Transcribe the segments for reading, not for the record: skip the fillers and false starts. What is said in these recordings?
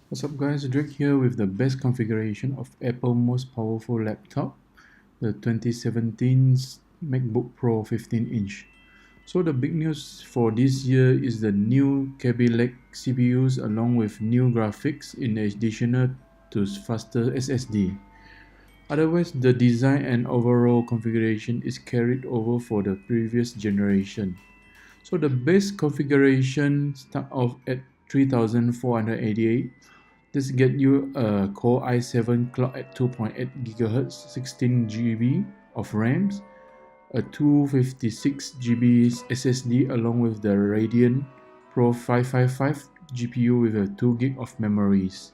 What's up guys, Drake here with the best configuration of Apple's most powerful laptop, the 2017 MacBook Pro 15-inch. So the big news for this year is the new Kaby Lake CPUs along with new graphics in addition to faster SSD. Otherwise, the design and overall configuration is carried over for the previous generation. So the base configuration starts off at 3488. This get you a Core i7 clock at 2.8 GHz, 16 GB of RAMs, a 256 GB SSD along with the Radeon Pro 555 GPU with a 2 GB of memories.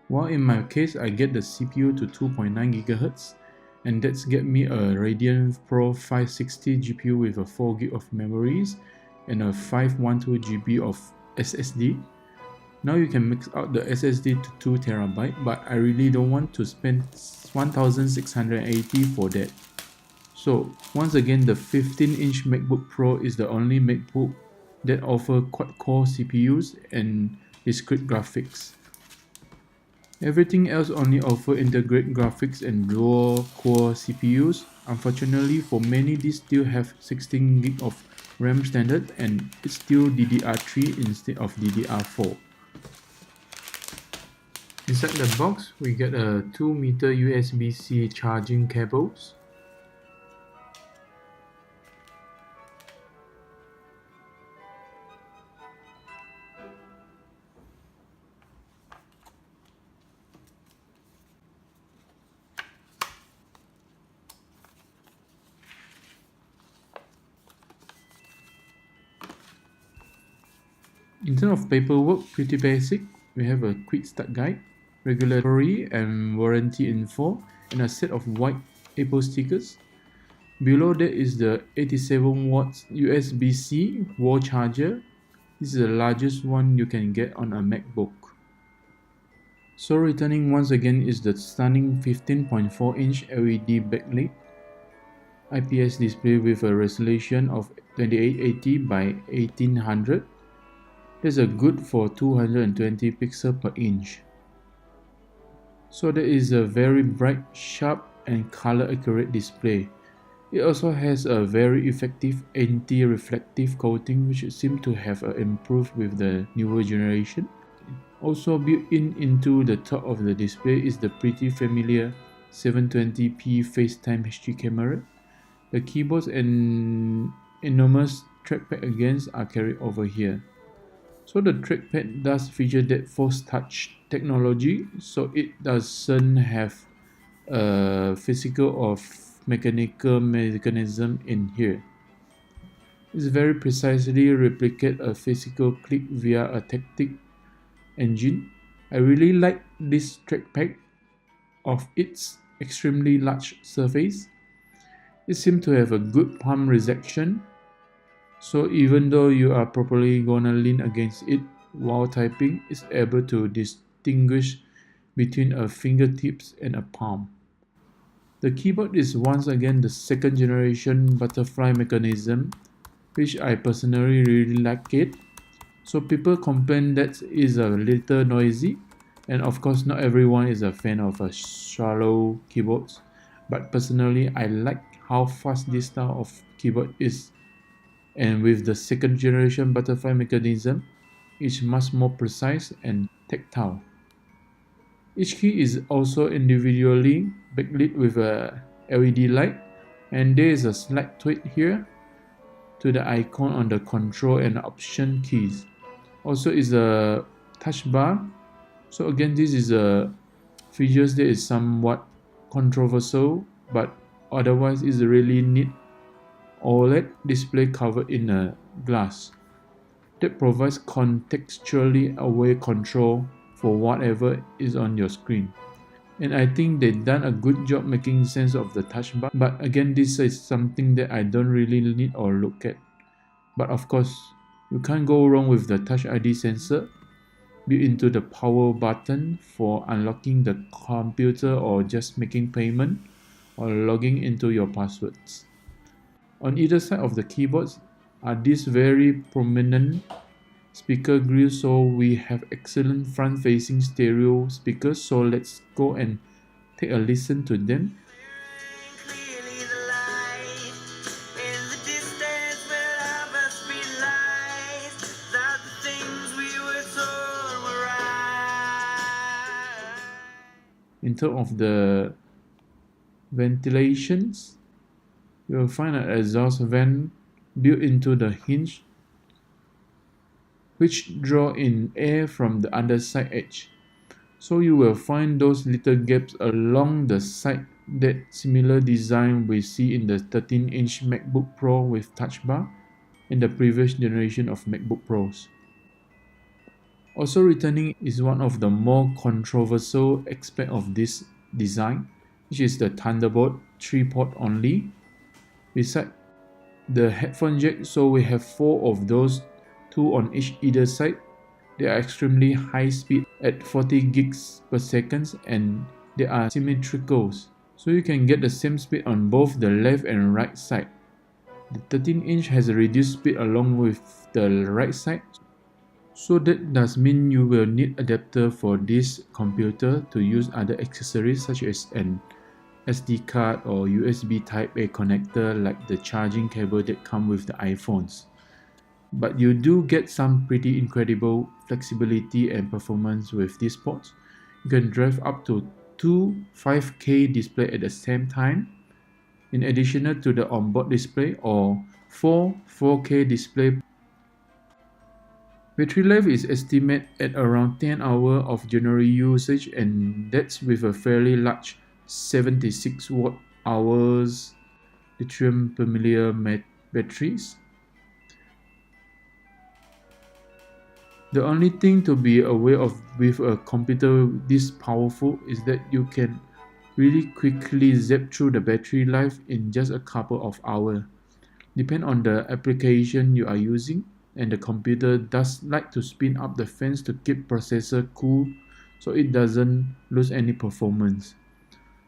While in my case, I get the CPU to 2.9 GHz, and that's get me a Radeon Pro 560 GPU with a 4 GB of memories and a 512 GB of SSD. Now you can mix out the SSD to 2 TB, but I really don't want to spend 1680 for that. So once again, the 15-inch MacBook Pro is the only MacBook that offer quad-core CPUs and discrete graphics. Everything else only offer integrated graphics and dual-core CPUs. Unfortunately, for many, these still have 16 GB of RAM standard, and it's still DDR3 instead of DDR4. Inside the box, we get a 2-meter USB-C charging cables. In terms of paperwork, pretty basic. We have a quick start guide, regulatory and warranty info, and a set of white Apple stickers. Below that is the 87 watts USB-C wall charger. This is the largest one you can get on a MacBook. So returning once again is the stunning 15.4-inch LED backlit IPS display with a resolution of 2880 by 1800. That's a good for 220 pixels per inch. So that is a very bright, sharp and color accurate display. It also has a very effective anti-reflective coating which seems to have improved with the newer generation. Also built into the top of the display is the pretty familiar 720p FaceTime HD camera. The keyboards and enormous trackpad again are carried over here. So the trackpad does feature that force touch technology, so it doesn't have a physical or mechanical mechanism in here. It's very precisely replicate a physical click via a tactic engine. I really like this trackpad of its extremely large surface. It seems to have a good palm reception. So even though you are properly gonna lean against it while typing, it's able to distinguish between a fingertips and a palm. The keyboard is once again the second generation butterfly mechanism, which I personally really like it. So people complain that it's a little noisy, and of course not everyone is a fan of a shallow keyboards, but personally I like how fast this style of keyboard is. And with the second generation butterfly mechanism, it's much more precise and tactile. Each key is also individually backlit with a LED light, and there is a slight tweak here to the icon on the control and option keys. Also is a touch bar. So again, this is a features that is somewhat controversial, but otherwise is really neat OLED display covered in a glass that provides contextually aware control for whatever is on your screen. And I think they've done a good job making sense of the touch bar, but again this is something that I don't really need or look at. But of course, you can't go wrong with the Touch ID sensor built into the power button for unlocking the computer or just making payment or logging into your passwords. On either side of the keyboards are these very prominent speaker grill, so we have excellent front facing stereo speakers. So let's go and take a listen to them. In terms of the ventilations, you will find an exhaust vent built into the hinge, which draw in air from the underside edge. So you will find those little gaps along the side, that similar design we see in the 13-inch MacBook Pro with touch bar and the previous generation of MacBook Pros. Also returning is one of the more controversial aspects of this design, which is the Thunderbolt 3-port only. Beside the headphone jack, so we have 4 of those, 2 on either side. They are extremely high speed at 40 gigs per second, and they are symmetrical, so you can get the same speed on both the left and right side. The 13-inch has a reduced speed along with the right side, so that does mean you will need adapter for this computer to use other accessories such as an SD card or USB type A connector like the charging cable that come with the iPhones. But you do get some pretty incredible flexibility and performance with these ports. You can drive up to 2 5K display at the same time, in addition to the onboard display, or 4 4K display. Battery life is estimated at around 10 hours of general usage, and that's with a fairly large 76 watt-hours lithium per milliamp batteries. The only thing to be aware of with a computer this powerful is that you can really quickly zap through the battery life in just a couple of hours. Depending on the application you are using, and the computer does like to spin up the fans to keep processor cool so it doesn't lose any performance.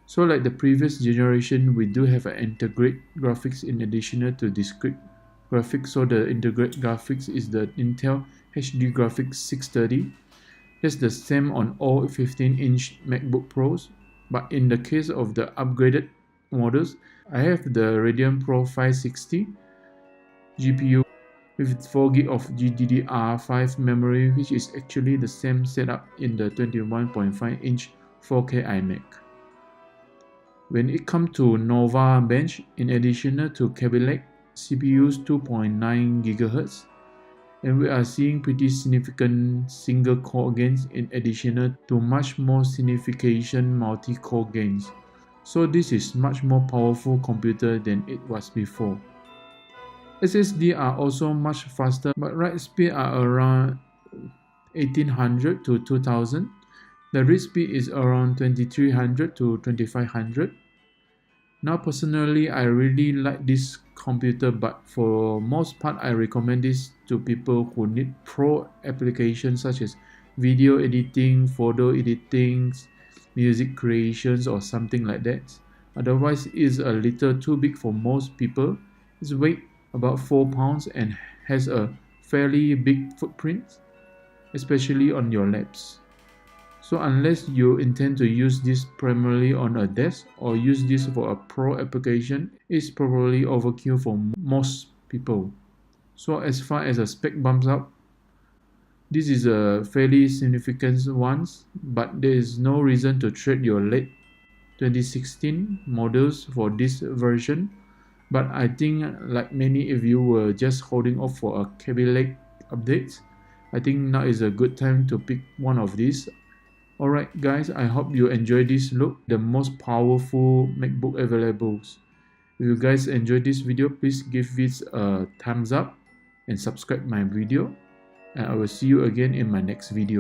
So like the previous generation, we do have an integrated graphics in addition to discrete graphics. So the integrated graphics is the Intel HD Graphics 630. That's the same on all 15-inch MacBook Pros, but in the case of the upgraded models, I have the Radeon Pro 560 GPU with 4 GB of GDDR5 memory, which is actually the same setup in the 21.5-inch 4K iMac. When it comes to Nova Bench, in addition to Kaby Lake, CPU's 2.9 GHz, and we are seeing pretty significant single core gains in addition to much more significant multi-core gains. So this is much more powerful computer than it was before. SSD are also much faster, but write speed are around 1800 to 2000. The read speed is around 2300 to 2500. Now personally, I really like this computer, but for most part I recommend this to people who need pro applications such as video editing, photo editing, music creations or something like that. Otherwise, it's a little too big for most people. Its weight about 4 pounds and has a fairly big footprint, especially on your laps. So unless you intend to use this primarily on a desk or use this for a pro application, it's probably overkill for most people. So as far as a spec bumps up, this is a fairly significant one, but there is no reason to trade your late 2016 models for this version. But I think like many of you were just holding off for a Kaby Lake update, I think now is a good time to pick one of these. Alright guys, I hope you enjoyed this look, the most powerful MacBook available. If you guys enjoyed this video, please give it a thumbs up and subscribe my video, and I will see you again in my next video.